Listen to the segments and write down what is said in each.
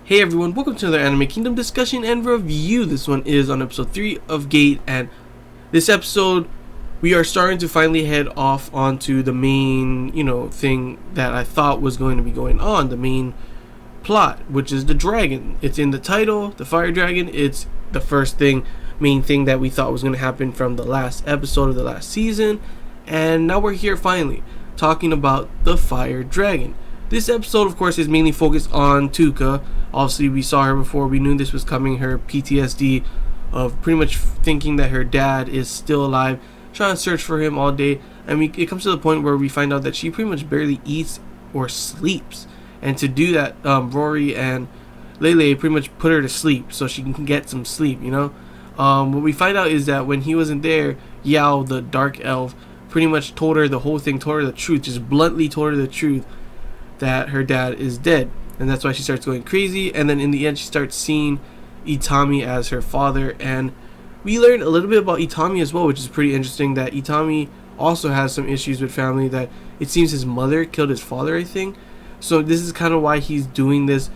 Hey everyone, welcome to another Anime Kingdom discussion and review. This one is on episode 3 of Gate, and this episode we are starting to finally head off onto the main, thing that I thought was going to be going on, the main plot, which is the dragon. It's in the title, the fire dragon. It's the first main thing that we thought was going to happen from the last episode of the last season, and now we're here finally talking about the fire dragon. This episode, of course, is mainly focused on Tuka. Obviously, we saw her before. We knew this was coming. Her PTSD of pretty much thinking that her dad is still alive, trying to search for him all day. It comes to the point where we find out that she pretty much barely eats or sleeps. And to do that, Rory and Lele pretty much put her to sleep so she can get some sleep, What we find out is that when he wasn't there, Yao, the dark elf, pretty much told her the whole thing, told her the truth, just bluntly told her the truth, that her dad is dead. And that's why she starts going crazy, and then in the end she starts seeing Itami as her father. And we learned a little bit about Itami as well, which is pretty interesting, that Itami also has some issues with family, that it seems his mother killed his father, I think. So this is kind of why he's doing this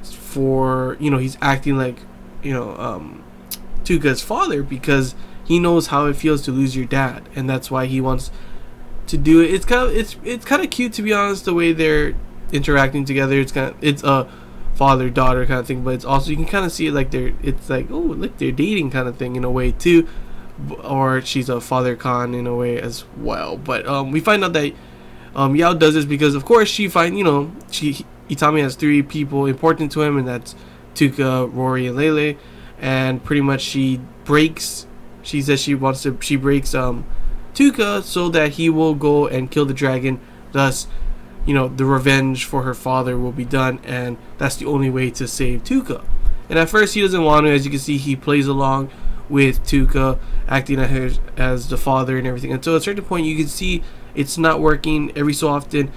for, he's acting like, Tuka's father, because he knows how it feels to lose your dad, and that's why he wants to do it. It's kind of cute, to be honest, the way they're interacting together. It's a father-daughter kind of thing, but it's also, you can kind of see it like it's like, oh look, they're dating kind of thing in a way too, or she's a father con in a way as well. But we find out that Yao does this because, of course, Itami has 3 people important to him, and that's Tuka, Rory, and Lele. And pretty much she breaks Tuka so that he will go and kill the dragon. Thus, the revenge for her father will be done, and that's the only way to save Tuka. And at first he doesn't want to. As you can see, he plays along with Tuka, acting as the father and everything. Until at a certain point, you can see it's not working. Every so often,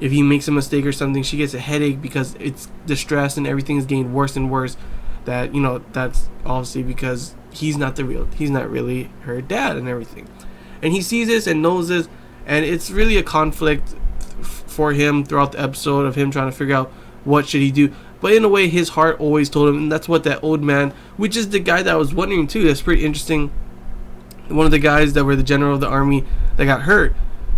if he makes a mistake or something, she gets a headache because it's distressed and everything is getting worse and worse. That's obviously because he's not really her dad and everything. And he sees this and knows this, and it's really a conflict for him throughout the episode of him trying to figure out what should he do. But in a way, his heart always told him, and that's what that old man, which is the guy that I was wondering too, that's pretty interesting, one of the guys that were the general of the army that got hurt,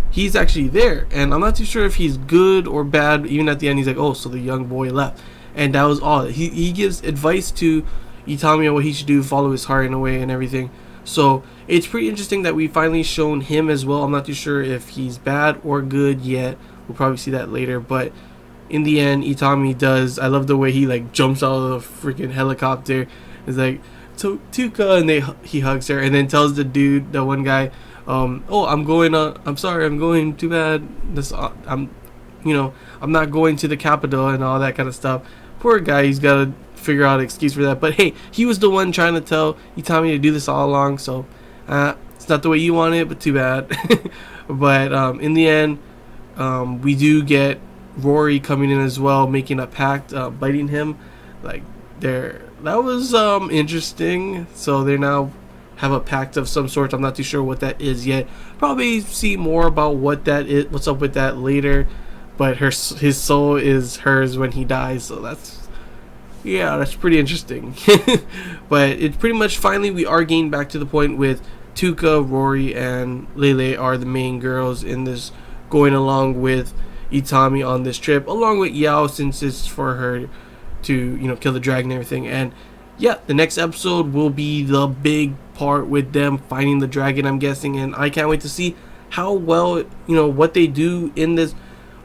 he's actually there. And I'm not too sure if he's good or bad. Even at the end, he's like, oh, so the young boy left. And that was all. He gives advice to Itami on what he should do, follow his heart in a way and everything. So it's pretty interesting that we finally shown him as well. I'm not too sure if he's bad or good yet. We'll probably see that later. But in the end, Itami does. I love the way he jumps out of the freaking helicopter. It's like, Tuka, and he hugs her, and then tells the dude, the one guy, oh, I'm sorry, I'm going, too bad. I'm not going to the capital and all that kind of stuff. Poor guy, he's got to figure out an excuse for that. But hey, he was the one trying to tell Itami to do this all along, so it's not the way you want it, but too bad. But in the end, we do get Rory coming in as well, making a pact, biting him. That was interesting. So they now have a pact of some sort. I'm not too sure what that is yet. Probably see more about what that is, what's up with that later. But his soul is hers when he dies, so that's pretty interesting. But it's pretty much, finally we are getting back to the point with Tuka, Rory, and Lele are the main girls in this, going along with Itami on this trip, along with Yao, since it's for her to kill the dragon and everything. And the next episode will be the big part with them finding the dragon, I'm guessing, and I can't wait to see how well what they do in this.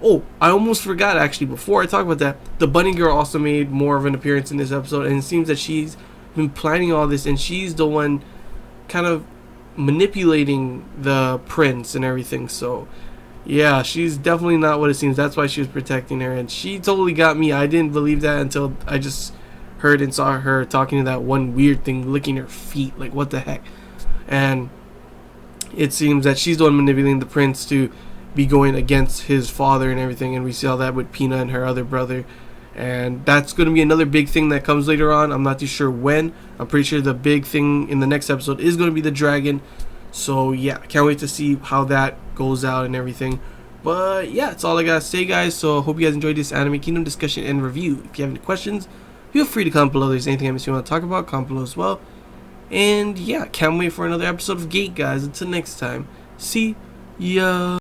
Oh, I almost forgot, actually, before I talk about that, the bunny girl also made more of an appearance in this episode, and it seems that she's been planning all this, and she's the one kind of manipulating the prince and everything. So yeah, she's definitely not what it seems. That's why she was protecting her, and she totally got me. I didn't believe that until I just heard and saw her talking to that one weird thing, licking her feet, like what the heck. And it seems that she's the one manipulating the prince to be going against his father and everything, and we see all that with Pina and her other brother. And that's going to be another big thing that comes later on. I'm not too sure when. I'm pretty sure the big thing in the next episode is going to be the dragon. So yeah, I can't wait to see how that goes out and everything. But yeah, that's all I gotta say, guys. So I hope you guys enjoyed this Anime Kingdom discussion and review. If you have any questions, Feel free to comment below if there's anything I missed you want to talk about. Comment below as well. And yeah, can't wait for another episode of Gate, guys. Until next time, see ya.